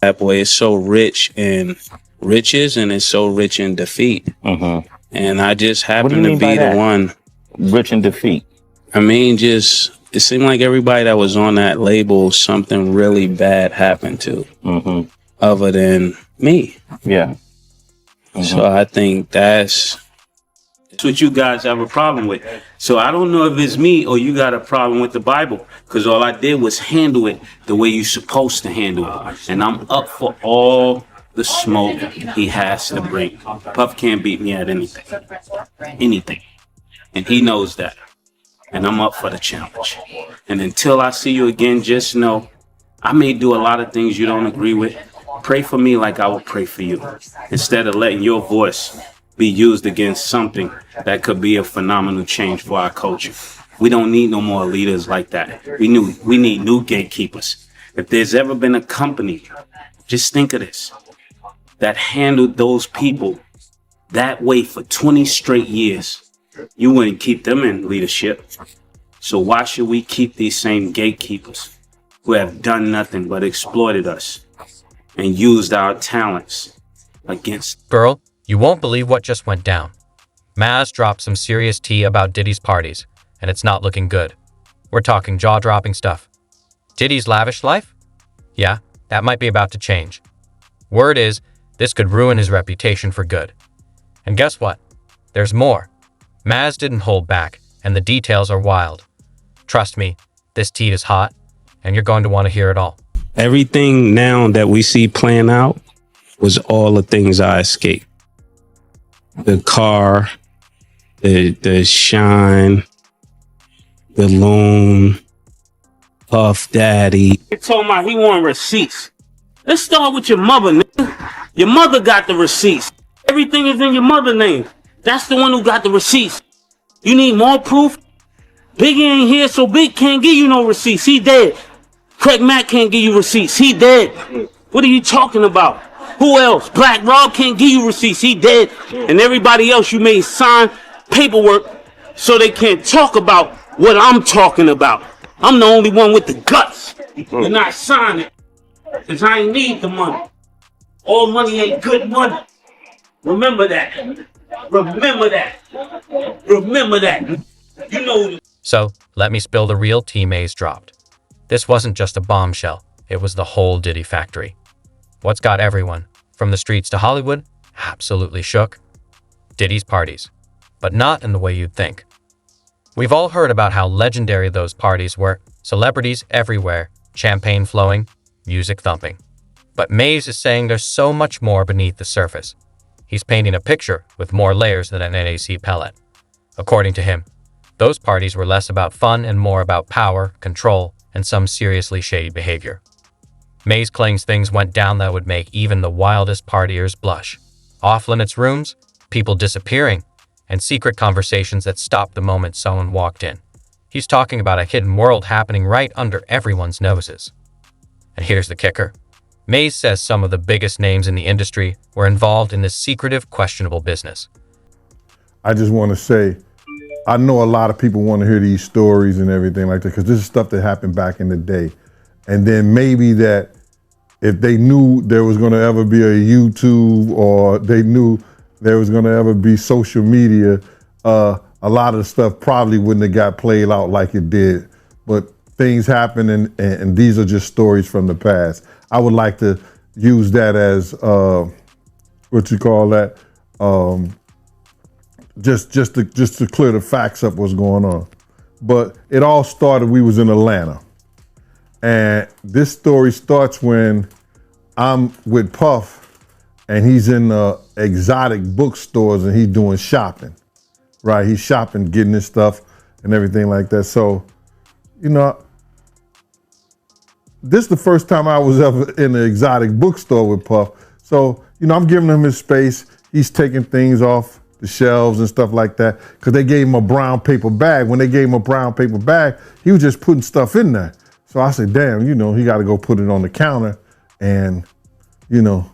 That boy is so rich in riches and is so rich in defeat. And I just happen to be the one. Rich in defeat. I mean, just it seemed like everybody that was on that label, something really bad happened to, other than me. Yeah. So I think that's what you guys have a problem with. So I don't know if it's me or you got a problem with the Bible, because all I did was handle it the way you're supposed to handle it. And I'm up for all the smoke he has to bring. Puff can't beat me at anything. Anything. And he knows that. And I'm up for the challenge. And until I see you again, just know I may do a lot of things you don't agree with. Pray for me like I would pray for you, instead of letting your voice be used against something that could be a phenomenal change for our culture. We don't need no more leaders like that. We need new gatekeepers. If there's ever been a company, just think of this, that handled those people that way for 20 straight years, you wouldn't keep them in leadership. So why should we keep these same gatekeepers who have done nothing but exploited us and used our talents against? Girl, you won't believe what just went down. Mase dropped some serious tea about Diddy's parties, and it's not looking good. We're talking jaw-dropping stuff. Diddy's lavish life? Yeah, that might be about to change. Word is, this could ruin his reputation for good. And guess what? There's more. Mase didn't hold back, and the details are wild. Trust me, this tea is hot, and you're going to want to hear it all. Everything now that we see playing out was all the things I escaped. The car, the shine, the loan, Puff Daddy. He told me he want receipts. Let's start with your mother, nigga. Your mother got the receipts. Everything is in your mother's name. That's the one who got the receipts. You need more proof? Biggie ain't here, so Big can't give you no receipts. He dead. Craig Mack can't give you receipts. He dead. What are you talking about? Who else? Black Rob can't give you receipts. He dead. And everybody else, you made sign paperwork so they can't talk about what I'm talking about. I'm the only one with the guts to not sign it, because I ain't need the money. All money ain't good money. Remember that. Remember that. Remember that. You know. So, let me spill the real tea Mase dropped. This wasn't just a bombshell, it was the whole Diddy factory. What's got everyone, from the streets to Hollywood, absolutely shook? Diddy's parties. But not in the way you'd think. We've all heard about how legendary those parties were, celebrities everywhere, champagne flowing, music thumping. But Mase is saying there's so much more beneath the surface. He's painting a picture with more layers than an NAC pellet. According to him, those parties were less about fun and more about power, control, and some seriously shady behavior. Mase claims things went down that would make even the wildest partiers blush. Off-limits rooms, people disappearing, and secret conversations that stopped the moment someone walked in. He's talking about a hidden world happening right under everyone's noses. And here's the kicker. Mase says some of the biggest names in the industry were involved in this secretive, questionable business. I just want to say, I know a lot of people want to hear these stories and everything like that, because this is stuff that happened back in the day. And then maybe that if they knew there was going to ever be a YouTube, or they knew there was going to ever be social media, a lot of the stuff probably wouldn't have got played out like it did. But things happen, and these are just stories from the past. I would like to use that as, what you call that, just to clear the facts up what's going on. But it all started, we was in Atlanta. And this story starts when I'm with Puff, and he's in exotic bookstores, and he's doing shopping, right? He's shopping, getting his stuff and everything like that. So, you know, this is the first time I was ever in an exotic bookstore with Puff. So, you know, I'm giving him his space. He's taking things off the shelves and stuff like that, because they gave him a brown paper bag. When they gave him a brown paper bag, he was just putting stuff in there. So I said, damn, you know, he got to go put it on the counter and, you know,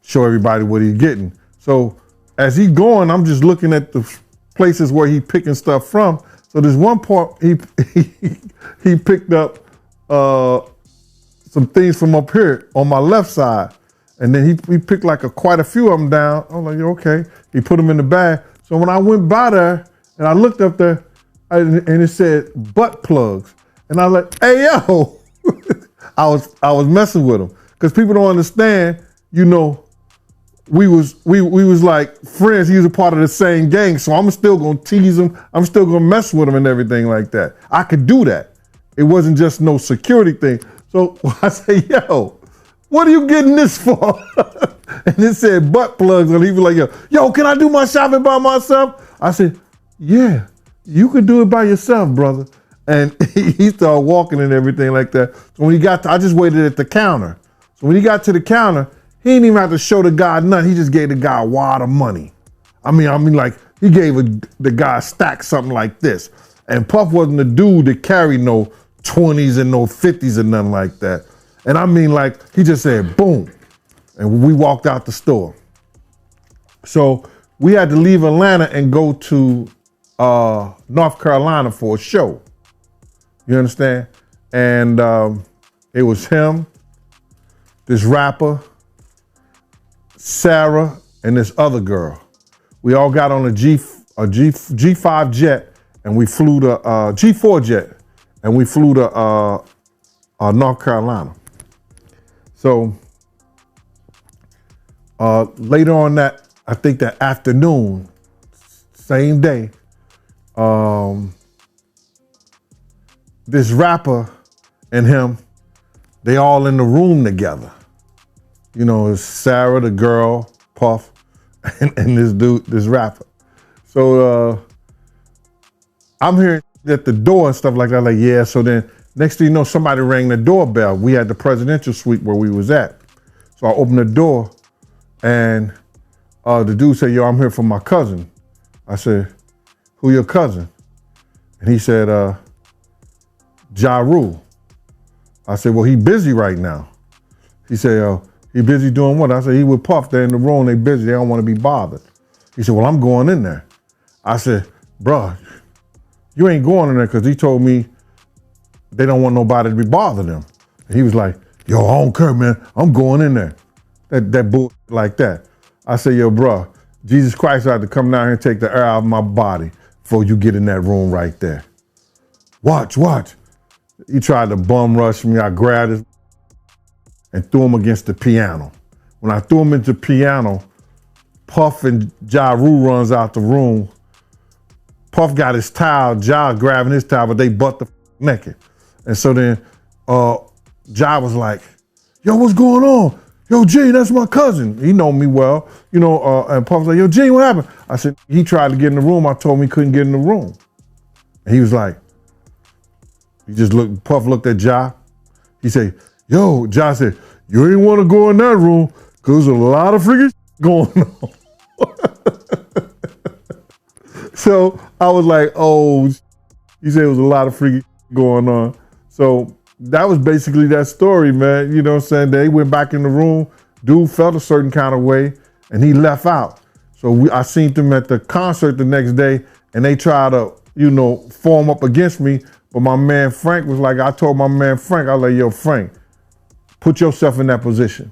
show everybody what he's getting. So as he going, I'm just looking at the places where he picking stuff from. So there's one part he picked up some things from up here on my left side. And then he picked like quite a few of them down. I was like, okay. He put them in the bag. So when I went by there and I looked up there and it said butt plugs. And I was like, hey, yo. I was messing with him. Because people don't understand, you know, we was like friends. He was a part of the same gang. So I'm still going to tease him. I'm still going to mess with him and everything like that. I could do that. It wasn't just no security thing. So I say, yo, what are you getting this for? And it said butt plugs. And he was like, yo, can I do my shopping by myself? I said, yeah, you could do it by yourself, brother. And he started walking and everything like that. So when he got to, I just waited at the counter. So when he got to the counter, he didn't even have to show the guy nothing. He just gave the guy a wad of money. I mean, like he gave the guy a stack, something like this. And Puff wasn't the dude that carried no 20s and no 50s and nothing like that. And I mean, like, he just said, boom. And we walked out the store. So we had to leave Atlanta and go to North Carolina for a show. You understand? And it was him, this rapper, Sarah, and this other girl. We all got on a G5 jet, and we flew to G4 jet, and we flew to North Carolina. So later on that, I think that afternoon, same day, this rapper and him, they all in the room together. You know, it's Sarah, the girl, Puff, and this dude, this rapper. So I'm hearing at the door and stuff like that, like, yeah. So then next thing you know, somebody rang the doorbell. We had the presidential suite where we was at. So I opened the door and the dude said, yo, I'm here for my cousin. I said, who your cousin? And he said, Ja Rule. I said, well, he busy right now. He said, he busy doing what? I said, he with Puff, they're in the room, they busy, they don't want to be bothered. He said, well, I'm going in there. I said, bruh, you ain't going in there because he told me they don't want nobody to be bothering them. And he was like, yo, I don't care, man, I'm going in there. That bull like that. I said, yo, bruh, Jesus Christ had to come down here and take the air out of my body before you get in that room right there. Watch. He tried to bum rush me. I grabbed his and threw him against the piano. When I threw him into the piano, Puff and Ja Rule runs out the room. Puff got his towel, Ja grabbing his towel, but they butt the naked. And so then Ja was like, yo, what's going on? Yo, G, that's my cousin. He know me well, you know, and Puff was like, yo, G, what happened? I said, he tried to get in the room. I told him he couldn't get in the room. And he was like, Puff looked at Ja. He said, yo, Ja said, you ain't want to go in that room because there's a lot of freaking going on. So I was like, oh, he said it was a lot of freaking going on. So that was basically that story, man. You know what I'm saying? They went back in the room. Dude felt a certain kind of way and he left out. So I seen them at the concert the next day and they tried to, you know, form up against me. But my man Frank was like, I told my man Frank, I was like, yo, Frank, put yourself in that position.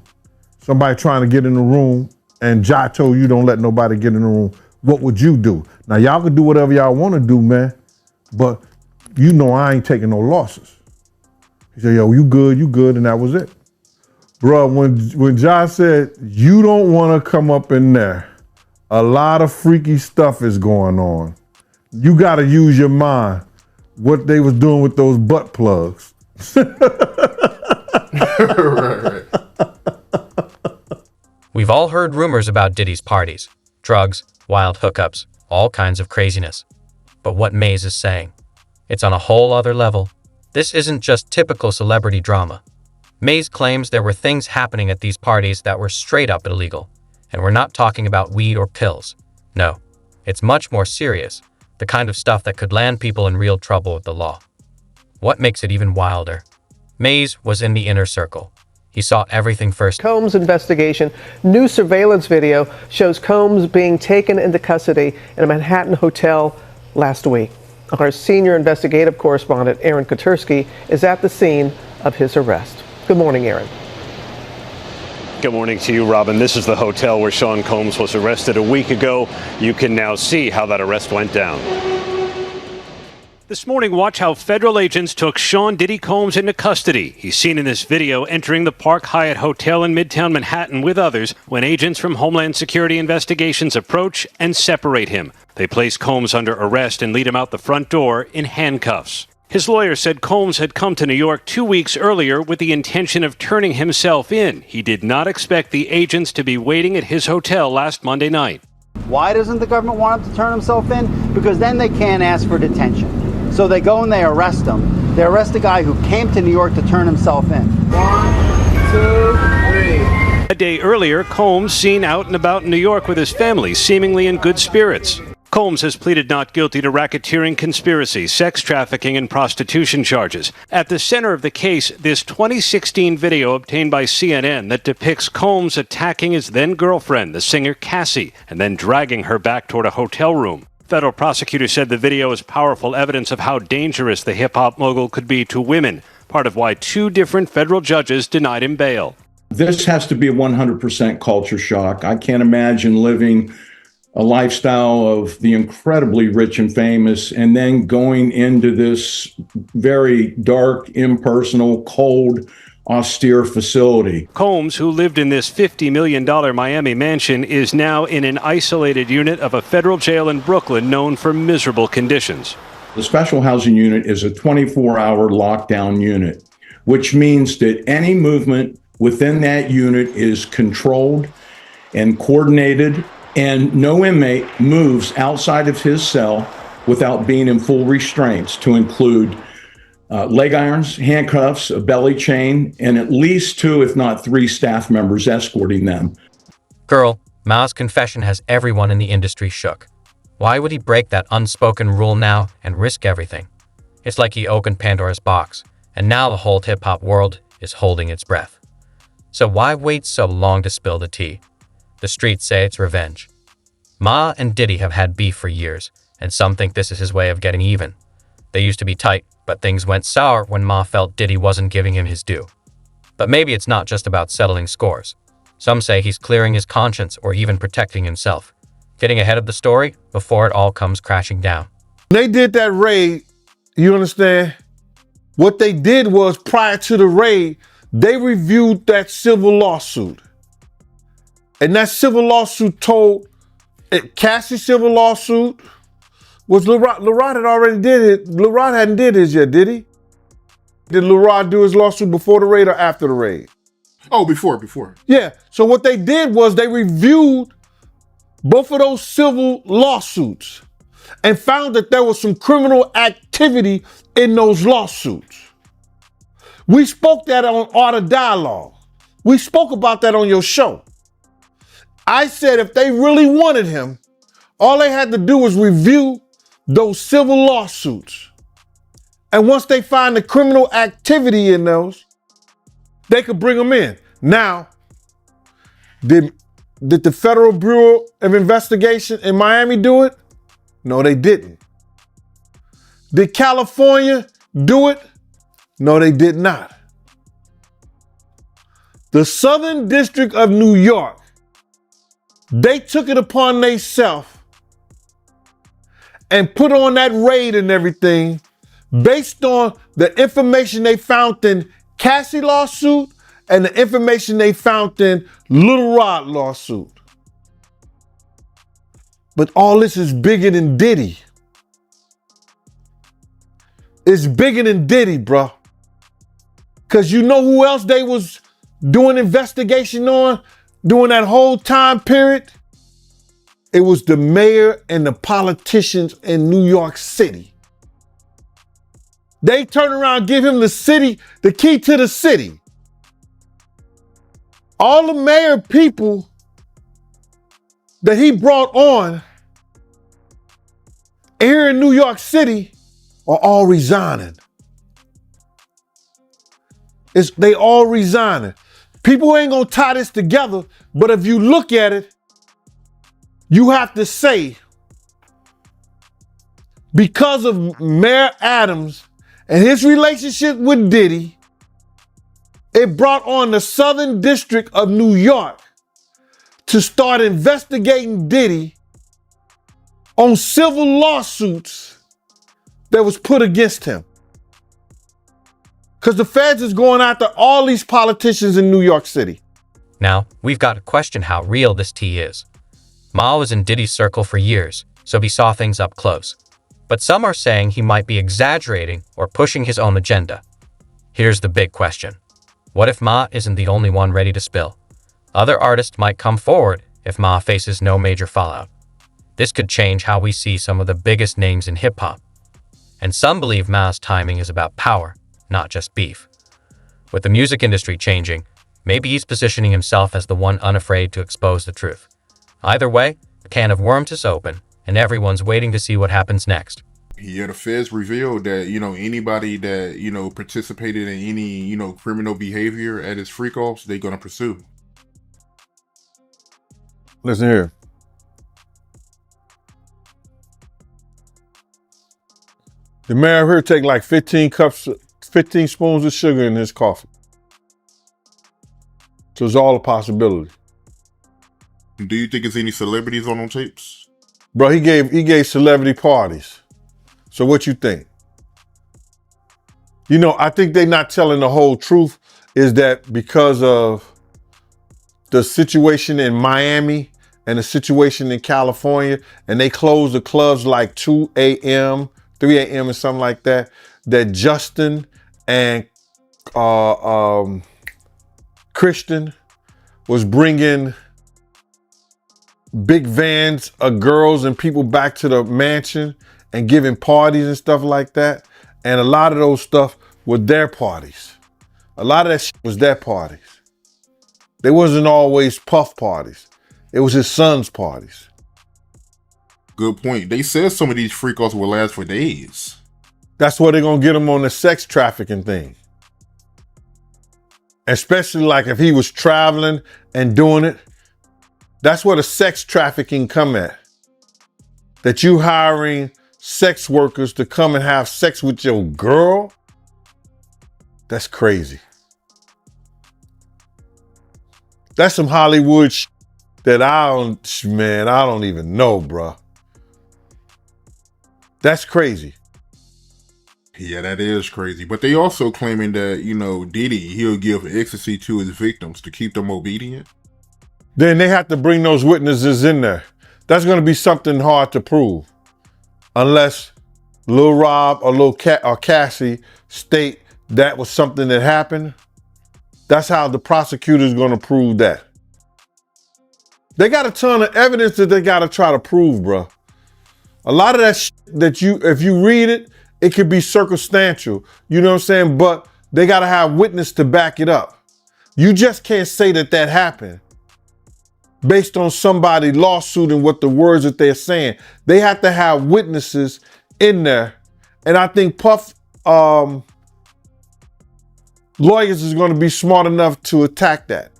Somebody trying to get in the room and Ja told you don't let nobody get in the room. What would you do? Now, y'all can do whatever y'all want to do, man. But you know I ain't taking no losses. He said, yo, you good, and that was it. Bruh, when Ja said, you don't want to come up in there, a lot of freaky stuff is going on. You got to use your mind. What they was doing with those butt plugs. Right. We've all heard rumors about Diddy's parties, drugs, wild hookups, all kinds of craziness. But what Mase is saying, it's on a whole other level. This isn't just typical celebrity drama. Mase claims there were things happening at these parties that were straight up illegal. And we're not talking about weed or pills. No, it's much more serious. The kind of stuff that could land people in real trouble with the law. What makes it even wilder? Mase was in the inner circle. He saw everything first. Combs' investigation. New surveillance video shows Combs being taken into custody in a Manhattan hotel last week. Our senior investigative correspondent, Aaron Katursky, is at the scene of his arrest. Good morning, Aaron. Good morning to you, Robin. This is the hotel where Sean Combs was arrested a week ago. You can now see how that arrest went down. This morning, watch how federal agents took Sean Diddy Combs into custody. He's seen in this video entering the Park Hyatt Hotel in Midtown Manhattan with others when agents from Homeland Security Investigations approach and separate him. They place Combs under arrest and lead him out the front door in handcuffs. His lawyer said Combs had come to New York 2 weeks earlier with the intention of turning himself in. He did not expect the agents to be waiting at his hotel last Monday night. Why doesn't the government want him to turn himself in? Because then they can't ask for detention. So they go and they arrest him. They arrest a guy who came to New York to turn himself in. 1, 2, 3. A day earlier, Combs seen out and about in New York with his family, seemingly in good spirits. Combs has pleaded not guilty to racketeering, conspiracy, sex trafficking, and prostitution charges. At the center of the case, this 2016 video obtained by CNN that depicts Combs attacking his then-girlfriend, the singer Cassie, and then dragging her back toward a hotel room. Federal prosecutors said the video is powerful evidence of how dangerous the hip-hop mogul could be to women, part of why 2 different federal judges denied him bail. This has to be a 100% culture shock. I can't imagine living a lifestyle of the incredibly rich and famous and then going into this very dark, impersonal, cold, austere facility. Combs, who lived in this $50 million Miami mansion, is now in an isolated unit of a federal jail in Brooklyn known for miserable conditions. The special housing unit is a 24-hour lockdown unit, which means that any movement within that unit is controlled and coordinated, and no inmate moves outside of his cell without being in full restraints, to include leg irons, handcuffs, a belly chain, and at least 2, if not 3, staff members escorting them. Girl, Ma's confession has everyone in the industry shook. Why would he break that unspoken rule now and risk everything? It's like he opened Pandora's box, and now the whole hip-hop world is holding its breath. So why wait so long to spill the tea? The streets say it's revenge. Ma and Diddy have had beef for years, and some think this is his way of getting even. They used to be tight, but things went sour when Ma felt Diddy wasn't giving him his due. But maybe it's not just about settling scores. Some say he's clearing his conscience or even protecting himself, getting ahead of the story before it all comes crashing down. They did that raid, you understand? What they did was, prior to the raid, they reviewed that civil lawsuit. And that civil lawsuit told, Cassie's civil lawsuit was LeRod had already did it. LeRod hadn't did his yet, did he? Did LeRod do his lawsuit before the raid or after the raid? Oh, before. Yeah, so what they did was they reviewed both of those civil lawsuits and found that there was some criminal activity in those lawsuits. We spoke that on Art of Dialogue. We spoke about that on your show. I said if they really wanted him, all they had to do was review those civil lawsuits. And once they find the criminal activity in those, they could bring him in. Now, did the Federal Bureau of Investigation in Miami do it? No, they didn't. Did California do it? No, they did not. The Southern District of New York, they took it upon themselves and put on that raid and everything based on the information they found in Cassie lawsuit and the information they found in Little Rod lawsuit. But all this is bigger than Diddy. It's bigger than Diddy, bro. Cause you know who else they was doing investigation on during that whole time period? It was the mayor and the politicians in New York City. They turn around and give him the key to the city. All the mayor people that he brought on here in New York City are all resigning. They all resigning. People ain't gonna tie this together, but if you look at it, you have to say, because of Mayor Adams and his relationship with Diddy, It brought on the Southern District of New York to start investigating Diddy on civil lawsuits that was put against him. Because the feds is going after all these politicians in New York City. Now, we've got to question how real this tea is. Ma was in Diddy's circle for years, so he saw things up close. But some are saying he might be exaggerating or pushing his own agenda. Here's the big question. What if Ma isn't the only one ready to spill? Other artists might come forward if Ma faces no major fallout. This could change how we see some of the biggest names in hip-hop. And some believe Ma's timing is about power, not just beef. With the music industry changing, maybe he's positioning himself as the one unafraid to expose the truth. Either way, the can of worms is open, and everyone's waiting to see what happens next. Yeah, the feds revealed that, anybody that, participated in any, criminal behavior at his freak-offs, they're going to pursue. Listen here. The mayor here take like 15 spoons of sugar in his coffee. So it's all a possibility. Do you think there's any celebrities on them tapes? Bro, he gave celebrity parties. So what you think? I think they're not telling the whole truth is that because of the situation in Miami and the situation in California, and they closed the clubs like 2 a.m., 3 a.m. or something like that, that Justin and Christian was bringing big vans of girls and people back to the mansion and giving parties and stuff like that. And a lot of those stuff were their parties. A lot of that shit was their parties. They wasn't always Puff parties. It was his son's parties. Good point. They said some of these freak-offs will last for days. That's where they're gonna get him on the sex trafficking thing. Especially like if he was traveling and doing it. That's where the sex trafficking come at. That you hiring sex workers to come and have sex with your girl. That's crazy. That's some Hollywood that I don't even know, bruh. That's crazy. Yeah, that is crazy. But they also claiming that, Diddy, he'll give ecstasy to his victims to keep them obedient. Then they have to bring those witnesses in there. That's going to be something hard to prove. Unless Lil Rob or or Cassie state that was something that happened. That's how the prosecutor's going to prove that. They got a ton of evidence that they got to try to prove, bro. A lot of that that if you read it, it could be circumstantial. You know what I'm saying? But they got to have witness to back it up. You just can't say that happened based on somebody lawsuit and what the words that they're saying. They have to have witnesses in there. And I think Puff lawyers is going to be smart enough to attack that.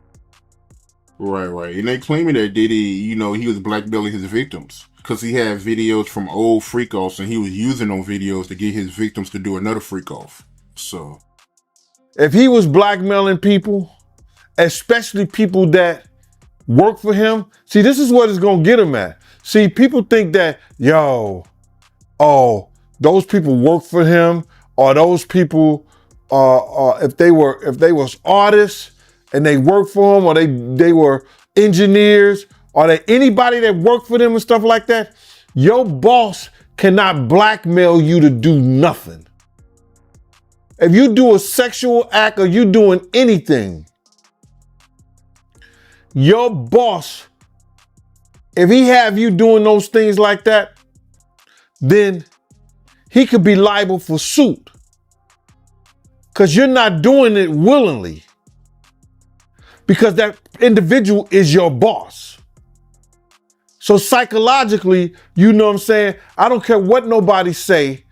Right. And they claiming that Diddy, he was blackmailing his victims because he had videos from old freak-offs and he was using those videos to get his victims to do another freak-off. So if he was blackmailing people, especially people that work for him, see, this is what it's going to get him at. See, people think that, those people work for him, or those people, if they was artists and they worked for him, or they were engineers, or they anybody that worked for them and stuff like that, your boss cannot blackmail you to do nothing. If you do a sexual act or you doing anything, your boss, if he have you doing those things like that, then he could be liable for suit. Because you're not doing it willingly. Because that individual is your boss. So psychologically, you know what I'm saying? I don't care what nobody say,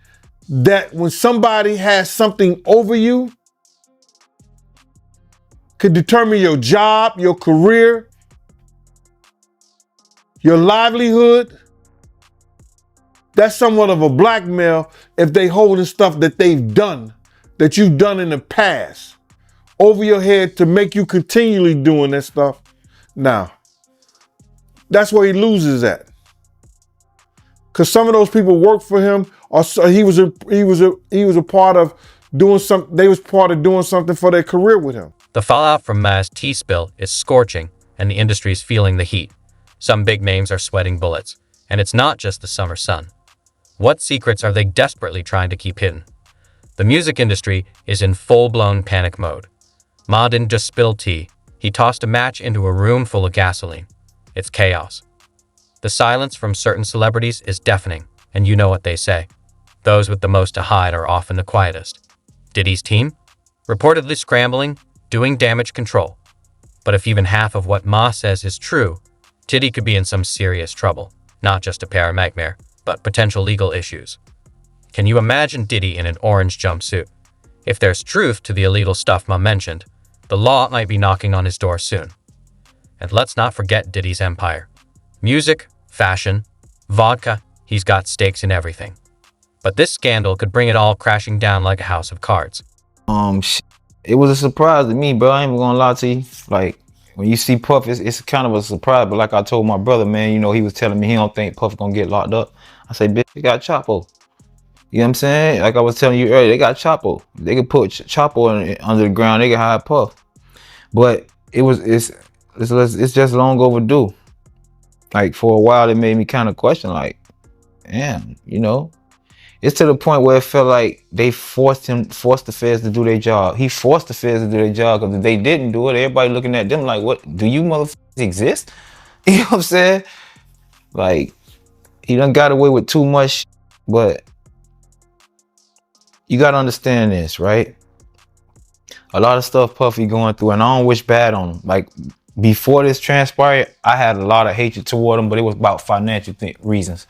that when somebody has something over you, could determine your job, your career, your livelihood. That's somewhat of a blackmail if they holding stuff that they've done, that you've done in the past, over your head to make you continually doing that stuff. Now, that's where he loses at. Because some of those people work for him, or he was a part of doing something. They was part of doing something for their career with him. The fallout from Mase tea spill is scorching, and the industry's feeling the heat. Some big names are sweating bullets, and it's not just the summer sun. What secrets are they desperately trying to keep hidden? The music industry is in full-blown panic mode. Ma didn't just spill tea, he tossed a match into a room full of gasoline. It's chaos. The silence from certain celebrities is deafening, and you know what they say. Those with the most to hide are often the quietest. Diddy's team? Reportedly scrambling, doing damage control. But if even half of what Ma says is true, Diddy could be in some serious trouble. Not just a paramagmare, but potential legal issues. Can you imagine Diddy in an orange jumpsuit? If there's truth to the illegal stuff Ma mentioned, the law might be knocking on his door soon. And let's not forget Diddy's empire. Music, fashion, vodka, he's got stakes in everything. But this scandal could bring it all crashing down like a house of cards. It was a surprise to me, bro. I ain't gonna lie to you. Like, when you see Puff, it's kind of a surprise. But like I told my brother, man, you know, he was telling me he don't think Puff gonna get locked up. I say, bitch, they got Chapo. You know what I'm saying? Like I was telling you earlier, they got Chapo. They could put Chapo under the ground. They could hide Puff. But it's just long overdue. Like, for a while, it made me kind of question, like, damn, you know. It's to the point where it felt like they forced the feds to do their job. He forced the feds to do their job, because if they didn't do it, everybody looking at them like, what, do you motherfuckers exist? You know what I'm saying? Like, he done got away with too much, but you gotta understand this, right? A lot of stuff Puffy going through, and I don't wish bad on him. Like, before this transpired, I had a lot of hatred toward him, but it was about financial reasons.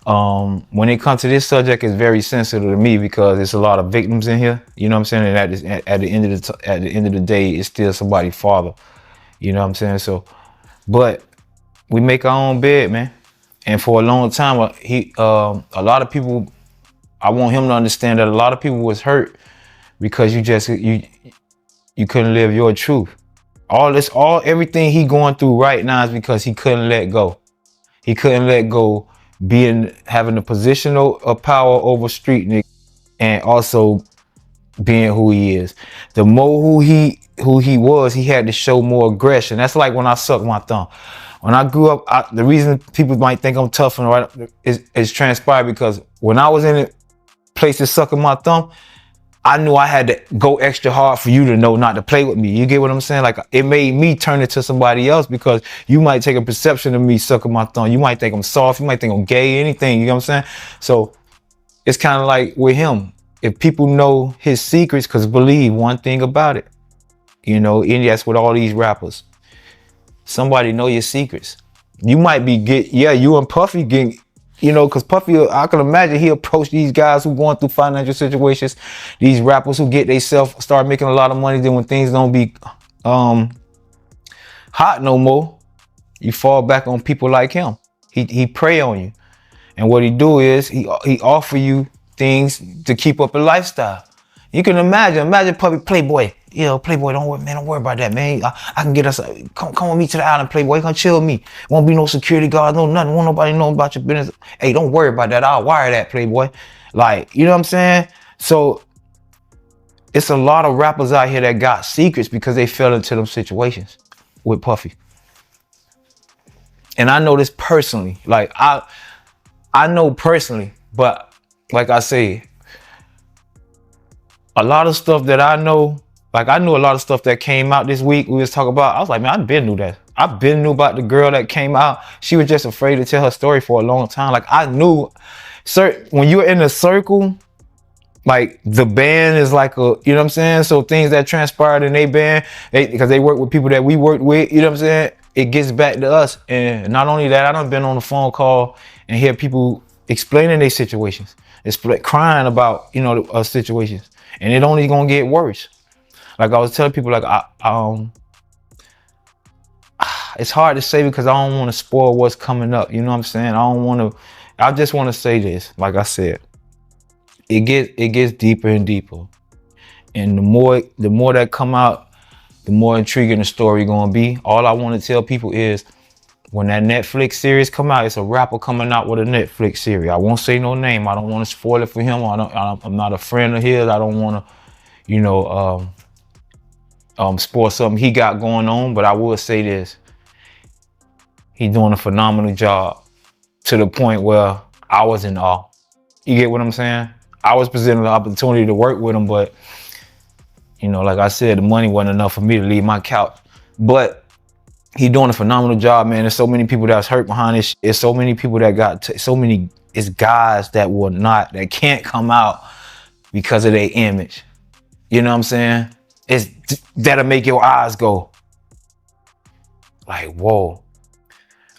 When it comes to this subject, it's very sensitive to me because it's a lot of victims in here. You know what I'm saying? And at the end of the day, it's still somebody's father. You know what I'm saying? So, but we make our own bed, man. And for a long time, a lot of people, I want him to understand that a lot of people was hurt because you couldn't live your truth. Everything he going through right now is because he couldn't let go. He couldn't let go having a position of power over street niggas, and also being who he is. The more who he was, he had to show more aggression. That's like when I sucked my thumb. When I grew up, the reason people might think I'm tough and is transpired because when I was in a place sucking my thumb, I knew I had to go extra hard for you to know not to play with me. You get what I'm saying? Like, it made me turn it to somebody else because you might take a perception of me sucking my thumb. You might think I'm soft. You might think I'm gay, anything. You know what I'm saying? So it's kind of like with him. If people know his secrets, because believe one thing about it, you know, and that's with all these rappers. Somebody know your secrets. You might be you and Puffy getting, you know, because Puffy, I can imagine he approached these guys who going through financial situations, these rappers who get themselves start making a lot of money. Then when things don't be hot no more, you fall back on people like him. He prey on you, and what he do is he offer you things to keep up a lifestyle. You can imagine Puffy, Playboy. You know, Playboy, don't worry about that, man. I can get us, come with me to the island, Playboy. Come chill with me. Won't be no security guard, no nothing. Won't nobody know about your business. Hey, don't worry about that. I'll wire that, Playboy. Like, you know what I'm saying? So it's a lot of rappers out here that got secrets because they fell into them situations with Puffy. And I know this personally. Like, I know personally, but like I say, a lot of stuff that I know, like I knew a lot of stuff that came out this week we was talking about. I was like, man, I been knew about the girl that came out. She was just afraid to tell her story for a long time. Like, I knew, when you're in a circle, like the band is like you know what I'm saying? So things that transpired in their band, because they work with people that we worked with, you know what I'm saying? It gets back to us. And not only that, I done been on the phone call and hear people explaining their situations. It's crying about, you know, situations. And it only gonna get worse. Like I was telling people, like it's hard to say because I don't want to spoil what's coming up. You know what I'm saying? I just want to say this. Like I said, it gets deeper and deeper. And the more that come out, the more intriguing the story gonna be. All I want to tell people is, when that Netflix series come out, it's a rapper coming out with a Netflix series. I won't say no name. I don't want to spoil it for him. I'm not a friend of his. I don't want to, spoil something he got going on. But I will say this: he's doing a phenomenal job, to the point where I was in awe. You get what I'm saying? I was presented the opportunity to work with him, but like I said, the money wasn't enough for me to leave my couch. But he doing a phenomenal job, man. There's so many people that's hurt behind this. There's so many people that got it's guys that can't come out because of their image. You know what I'm saying? That'll make your eyes go like, whoa.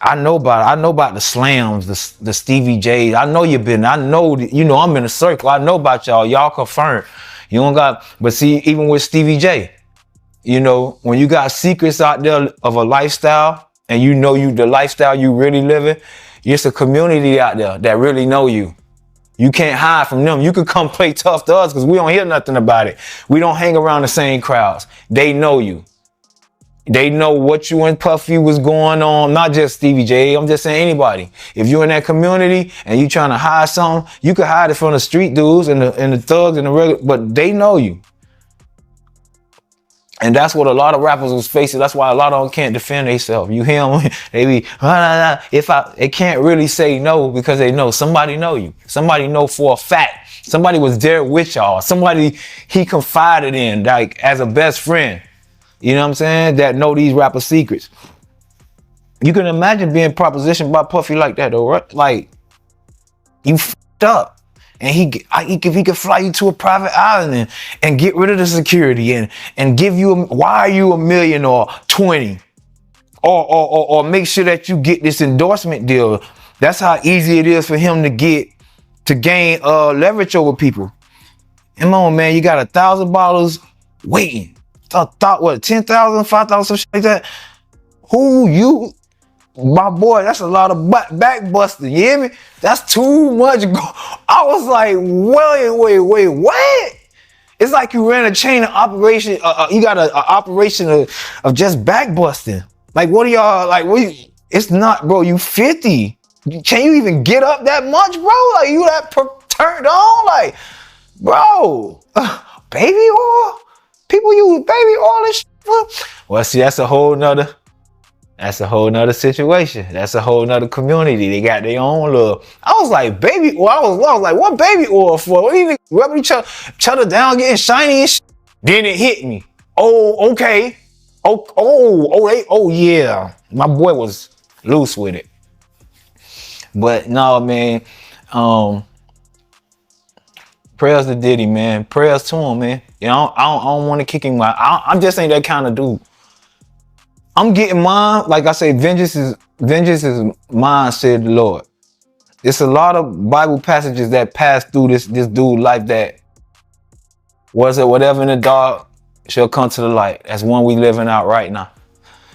I know about the slams, the Stevie J's. I'm in a circle. I know about y'all. Y'all confirmed. You don't got, but see, even with Stevie J, when you got secrets out there of a lifestyle, and the lifestyle you really living, it's a community out there that really know you. You can't hide from them. You could come play tough to us because we don't hear nothing about it. We don't hang around the same crowds. They know you. They know what you and Puffy was going on. Not just Stevie J. I'm just saying anybody. If you're in that community and you trying to hide something, you can hide it from the street dudes and the thugs and the regular, but they know you. And that's what a lot of rappers was facing. That's why a lot of them can't defend themselves. You hear them, they be, they can't really say no because they know somebody know you. Somebody know for a fact. Somebody was there with y'all. Somebody he confided in, like as a best friend. You know what I'm saying? That know these rapper secrets. You can imagine being propositioned by Puffy like that though, right? Like, you f***ed up. And he could fly you to a private island and get rid of the security and give you wire you $1 million or 20 or make sure that you get this endorsement deal. That's how easy it is for him to gain leverage over people. Come on, man, you got $1,000 waiting. Thought what, 10,000, 5,000, some shit like that. Who you? My boy, that's a lot of back busting. You hear me? That's too much. I was like, wait, what? It's like you ran a chain of operation. You got an operation of just back busting. Like, what are y'all like? It's not, bro. You 50. Can you even get up that much, bro? Like, you that turned on? Like, bro, baby oil. People use baby oil and shit. Well, see, that's a whole nother situation. That's a whole nother community. They got their own love. I was like, baby oil. I was like, what baby oil for? What do you rubbing each other down, getting shiny and shit? Then it hit me. Oh, okay. Oh, yeah. My boy was loose with it. But no, man. Prayers to Diddy, man. Prayers to him, man. I don't want to kick him out. I just ain't that kind of dude. I'm getting mine. Like I say, vengeance is mine, said the Lord. It's a lot of Bible passages that pass through this dude's life that was it whatever in the dark shall come to the light. That's one we living out right now.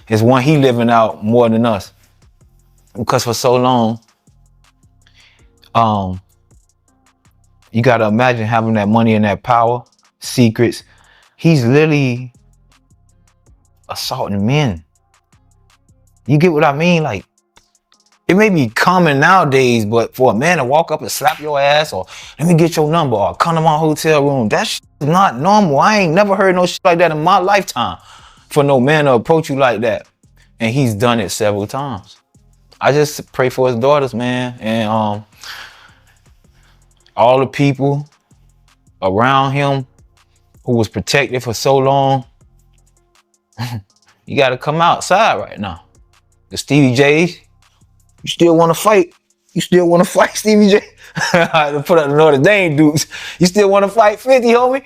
It's one he living out more than us. Because for so long, you got to imagine having that money and that power, secrets. He's literally assaulting men. You get what I mean? Like, it may be common nowadays, but for a man to walk up and slap your ass or let me get your number or come to my hotel room, that's not normal. I ain't never heard no shit like that in my lifetime for no man to approach you like that. And he's done it several times. I just pray for his daughters, man. And all the people around him who was protected for so long, you got to come outside right now. The Stevie J's, you still want to fight? You still want to fight Stevie J? To put up the Notre Dame dudes. You still want to fight 50, homie?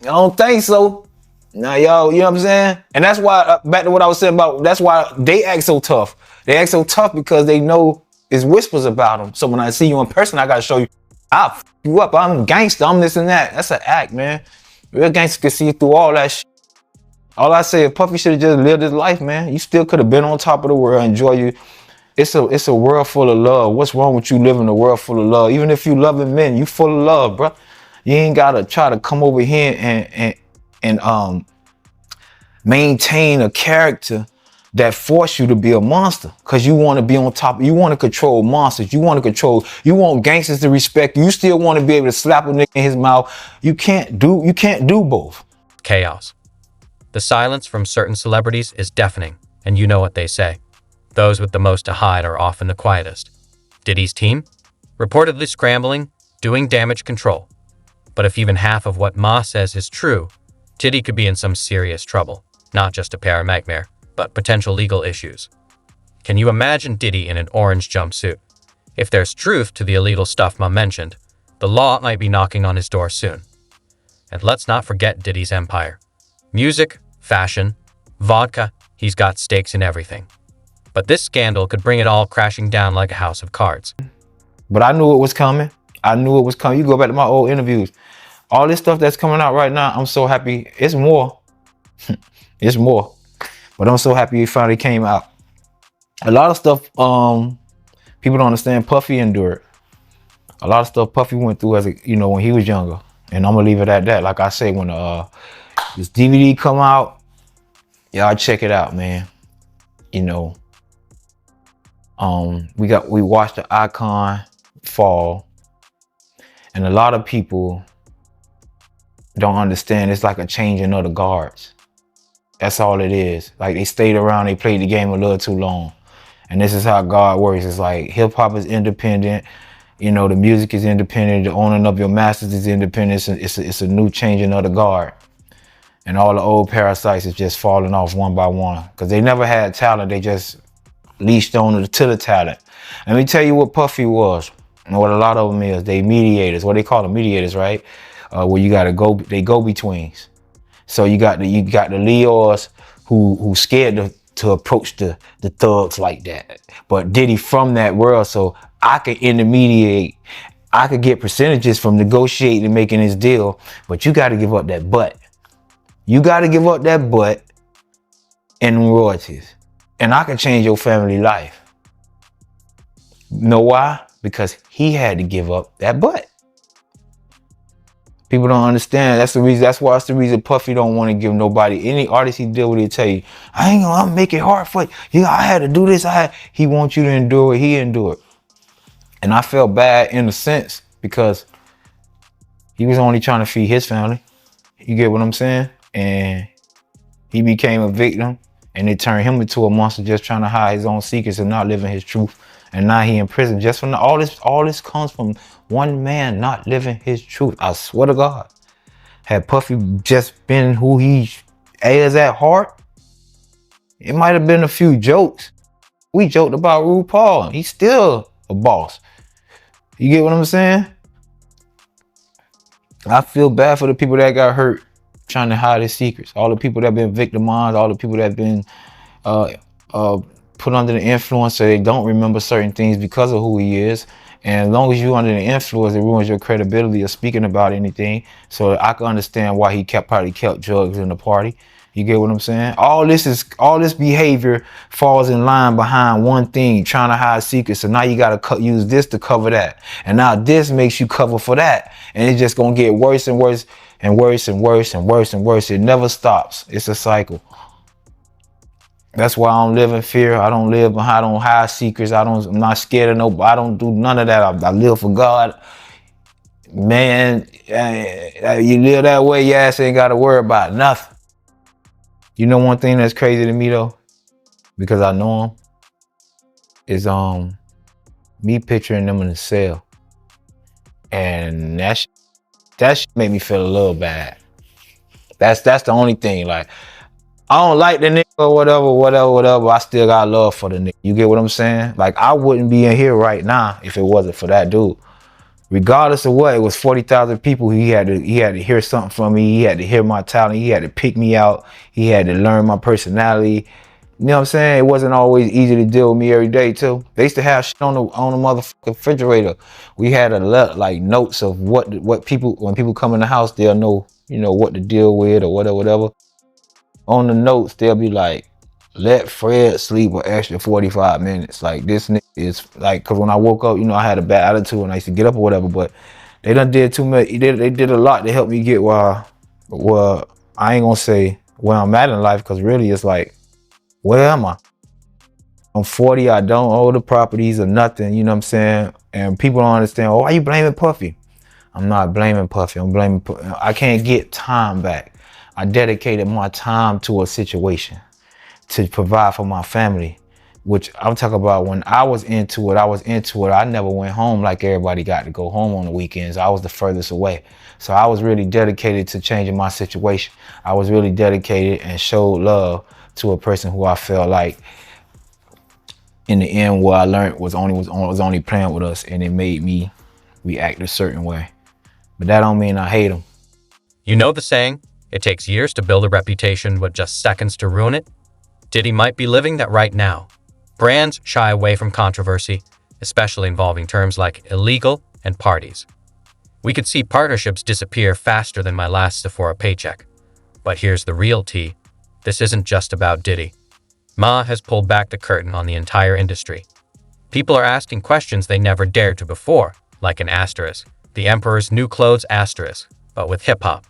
I don't think so. Now, y'all, you know what I'm saying? And that's why, back to what I was saying about, that's why they act so tough. They act so tough because they know it's whispers about them. So when I see you in person, I got to show you, I'll f you up. I'm gangster. I'm this and that. That's an act, man. Real gangster can see through all that shit. All I say is Puffy should have just lived his life, man. You still could have been on top of the world, enjoy you. It's a world full of love. What's wrong with you living in a world full of love? Even if you loving men, you full of love, bro. You ain't gotta try to come over here and maintain a character that force you to be a monster, because you want to be on top. You want to control monsters. You want gangsters to respect you. You still want to be able to slap a nigga in his mouth. You can't do both. Chaos. The silence from certain celebrities is deafening, and you know what they say. Those with the most to hide are often the quietest. Diddy's team? Reportedly scrambling, doing damage control. But if even half of what Mase says is true, Diddy could be in some serious trouble. Not just a paramagmare, but potential legal issues. Can you imagine Diddy in an orange jumpsuit? If there's truth to the illegal stuff Mom mentioned, the law might be knocking on his door soon. And let's not forget Diddy's empire. Music, fashion, vodka, he's got stakes in everything. But this scandal could bring it all crashing down like a house of cards. But I knew it was coming. You go back to my old interviews. All this stuff that's coming out right now, I'm so happy. It's more. It's more. But I'm so happy it finally came out. A lot of stuff people don't understand Puffy endured. A lot of stuff Puffy went through when he was younger. And I'm gonna leave it at that. Like I say, when this DVD come out, y'all check it out, man. We watched the icon fall, and a lot of people don't understand. It's like a changing of the guards. That's all it is. Like, they stayed around, they played the game a little too long. And this is how God works. It's like hip hop is independent. The music is independent. The owning of your masters is independent. It's a new changing of the guard. And all the old parasites is just falling off one by one. Because they never had talent. They just leashed on to the talent. Let me tell you what Puffy was. And what a lot of them is. They mediators. What they call them, mediators, right? Where you gotta go, they go-betweens. So you got the Leos who scared to approach the thugs like that. But Diddy from that world, so I could intermediate. I could get percentages from negotiating and making this deal, but you got to give up that butt. You got to give up that butt and royalties. And I can change your family life. Know why? Because he had to give up that butt. People don't understand. That's the reason Puffy don't want to give nobody, any artist he deal with, he'll tell you, I'll make it hard for you. I had to do this. He wants you to endure it. He endured. And I felt bad in a sense because he was only trying to feed his family. You get what I'm saying? And he became a victim, and it turned him into a monster just trying to hide his own secrets and not living his truth. And now he in prison just from all this comes from one man not living his truth. I swear to God. Had Puffy just been who he is at heart, it might have been a few jokes. We joked about RuPaul. He's still a boss. You get what I'm saying? I feel bad for the people that got hurt trying to hide his secrets. All the people that have been victimized, all the people that have been put under the influence so they don't remember certain things because of who he is. And as long as you're under the influence, it ruins your credibility of speaking about anything. So I can understand why he probably kept drugs in the party. You get what I'm saying? All this behavior falls in line behind one thing, trying to hide secrets. So now you got to use this to cover that. And now this makes you cover for that. And it's just going to get worse and worse and worse and worse and worse and worse. It never stops. It's a cycle. That's why I don't live in fear. I don't hide secrets. I'm not scared of nobody. I don't do none of that. I live for God. Man, you live that way, your ass ain't got to worry about nothing. You know one thing that's crazy to me though, because I know him, is me picturing them in the cell. And that shit made me feel a little bad. That's the only thing. Like, I don't like the nigga or whatever. I still got love for the nigga. You get what I'm saying? Like, I wouldn't be in here right now if it wasn't for that dude. Regardless of what, it was 40,000 people. He had to hear something from me. He had to hear my talent. He had to pick me out. He had to learn my personality. You know what I'm saying? It wasn't always easy to deal with me every day too. They used to have shit on the motherfucking refrigerator. We had like notes of what people, when people come in the house, they'll know, what to deal with or whatever. On the notes, they'll be like, let Fred sleep an extra 45 minutes. Like, this nigga is like, cause when I woke up, I had a bad attitude and I used to get up or whatever, but they done did too much. They did a lot to help me get where I ain't gonna say where I'm at in life, because really it's like, where am I? I'm 40, I don't own the properties or nothing, you know what I'm saying? And people don't understand, oh, why you blaming Puffy? I'm not blaming Puffy, I can't get time back. I dedicated my time to a situation to provide for my family, which I'm talking about when I was into it, I never went home like everybody got to go home on the weekends. I was the furthest away. So I was really dedicated to changing my situation. I was really dedicated and showed love to a person who I felt like in the end what I learned was only playing with us, and it made me react a certain way. But that don't mean I hate him. You know the saying, it takes years to build a reputation but just seconds to ruin it? Diddy might be living that right now. Brands shy away from controversy, especially involving terms like illegal and parties. We could see partnerships disappear faster than my last Sephora paycheck. But here's the real tea. This isn't just about Diddy. Ma has pulled back the curtain on the entire industry. People are asking questions they never dared to before, like an asterisk, the emperor's new clothes asterisk, but with hip-hop.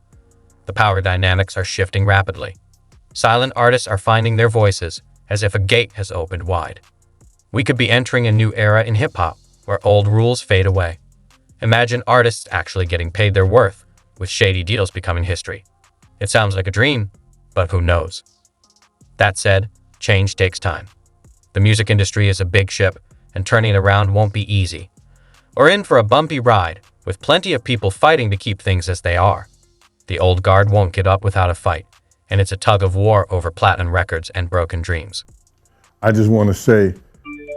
The power dynamics are shifting rapidly. Silent artists are finding their voices, as if a gate has opened wide. We could be entering a new era in hip-hop, where old rules fade away. Imagine artists actually getting paid their worth, with shady deals becoming history. It sounds like a dream, but who knows? That said, change takes time. The music industry is a big ship, and turning it around won't be easy. We're in for a bumpy ride, with plenty of people fighting to keep things as they are. The old guard won't get up without a fight, and it's a tug of war over platinum records and broken dreams. I just want to say,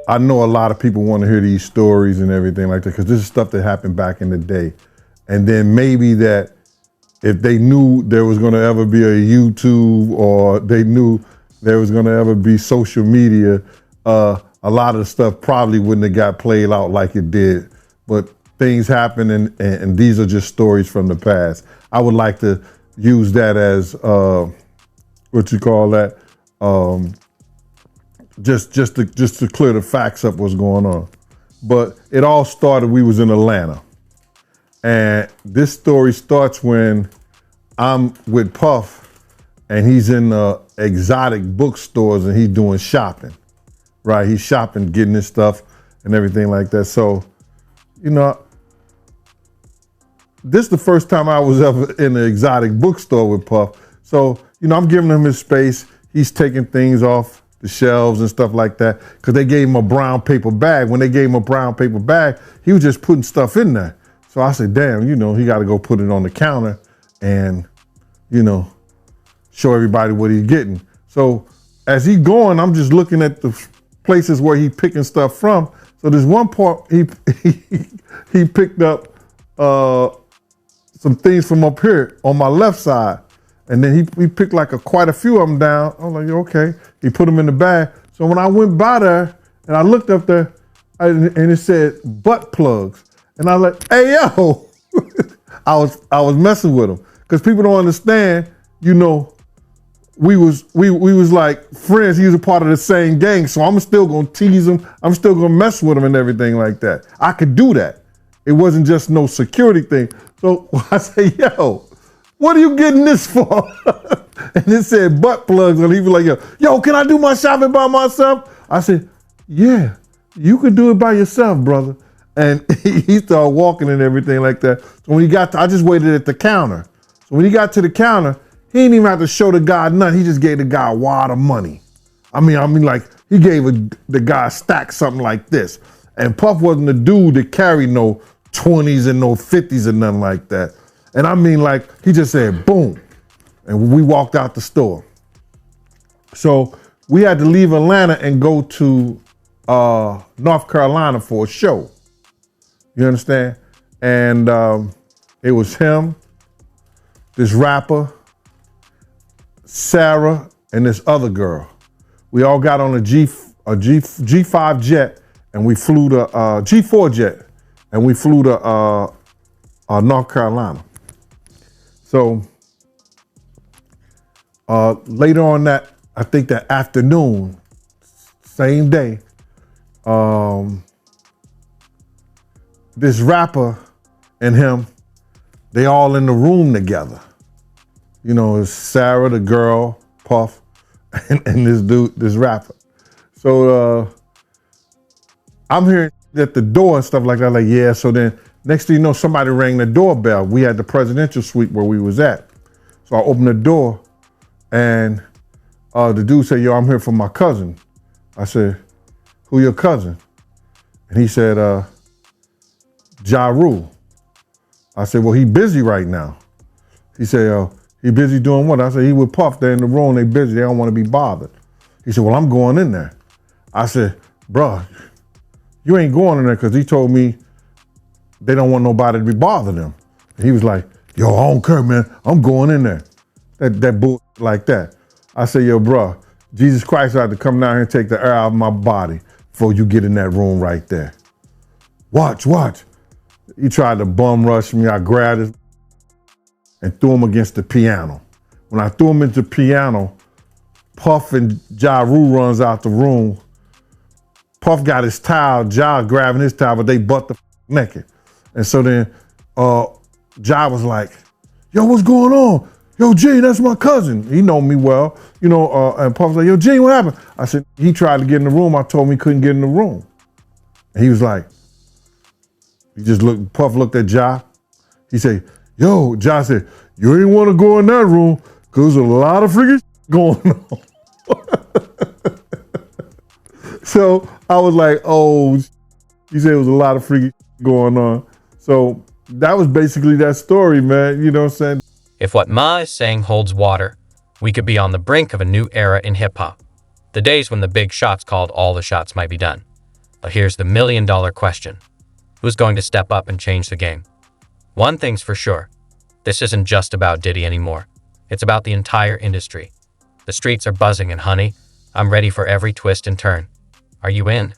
I know a lot of people want to hear these stories and everything like that, because this is stuff that happened back in the day. And then maybe that if they knew there was going to ever be a YouTube, or they knew there was going to ever be social media, a lot of the stuff probably wouldn't have got played out like it did. But things happen, and these are just stories from the past. I would like to use that as, what you call that, just to clear the facts up what's going on. But it all started, we was in Atlanta. And this story starts when I'm with Puff, and he's in exotic bookstores, and he's doing shopping, right? He's shopping, getting his stuff and everything like that. So, you know, this is the first time I was ever in an exotic bookstore with Puff. So, you know, I'm giving him his space. He's taking things off the shelves and stuff like that, because they gave him a brown paper bag. When they gave him a brown paper bag, he was just putting stuff in there. So I said, damn, you know, he got to go put it on the counter and, you know, show everybody what he's getting. So as he going, I'm just looking at the places where he picking stuff from. So there's one part he picked up some things from up here on my left side. And then he picked like quite a few of them down. I was like, okay. He put them in the bag. So when I went by there and I looked up there, and it said butt plugs. And I was like, hey, yo, I was messing with him. Because people don't understand, you know, we was like friends. He was a part of the same gang. So I'm still gonna tease him. I'm still gonna mess with him and everything like that. I could do that. It wasn't just no security thing. So I say, yo, what are you getting this for? And it said butt plugs. And he was like, yo, can I do my shopping by myself? I said, yeah, you can do it by yourself, brother. And he started walking and everything like that. So when he got I just waited at the counter. So when he got to the counter, he didn't even have to show the guy nothing. He just gave the guy a wad of money. I mean, like he gave the guy a stack something like this. And Puff wasn't the dude that carried no 20s and no 50s and nothing like that. And I mean, like, he just said, boom. And we walked out the store. So we had to leave Atlanta and go to North Carolina for a show. You understand? And it was him, this rapper, Sarah, and this other girl. We all got on a G5 jet, and we flew to G4 jet, and we flew to North Carolina. So later on that, I think that afternoon, same day, this rapper and him, they all in the room together. You know, it's Sarah, the girl, Puff, and this dude, this rapper. So I'm hearing at the door and stuff like that, like, yeah. So then next thing you know, somebody rang the doorbell. We had the presidential suite where we was at. So I opened the door and the dude said, yo, I'm here for my cousin. I said, who your cousin? And he said, Ja Rule. I said, well, he busy right now. He said, he busy doing what? I said, he with Puff. They're in the room, they busy, they don't want to be bothered. He said, well, I'm going in there. I said, bruh, you ain't going in there because he told me they don't want nobody to be bothering them. And he was like, yo, I don't care, man. I'm going in there. That bull like that. I said, yo, bruh, Jesus Christ had to come down here and take the air out of my body before you get in that room right there. Watch. He tried to bum rush me. I grabbed his and threw him against the piano. When I threw him into the piano, Puff and Ja Rule runs out the room. Puff got his towel, Ja grabbing his towel, but they butt the naked. And so then Ja was like, yo, what's going on? Yo, Gene, that's my cousin. He know me well, you know, and Puff was like, yo, Gene, what happened? I said, he tried to get in the room. I told him he couldn't get in the room. And he was like, Puff looked at Ja. He said, yo, Ja said, you ain't want to go in that room because there's a lot of freaking going on. So I was like, oh, he said it was a lot of freaking going on. So that was basically that story, man. You know what I'm saying? If what Ma is saying holds water, we could be on the brink of a new era in hip-hop. The days when the big shots called all the shots might be done. But here's the million-dollar question. Who's going to step up and change the game? One thing's for sure. This isn't just about Diddy anymore. It's about the entire industry. The streets are buzzing and honey, I'm ready for every twist and turn. Are you in?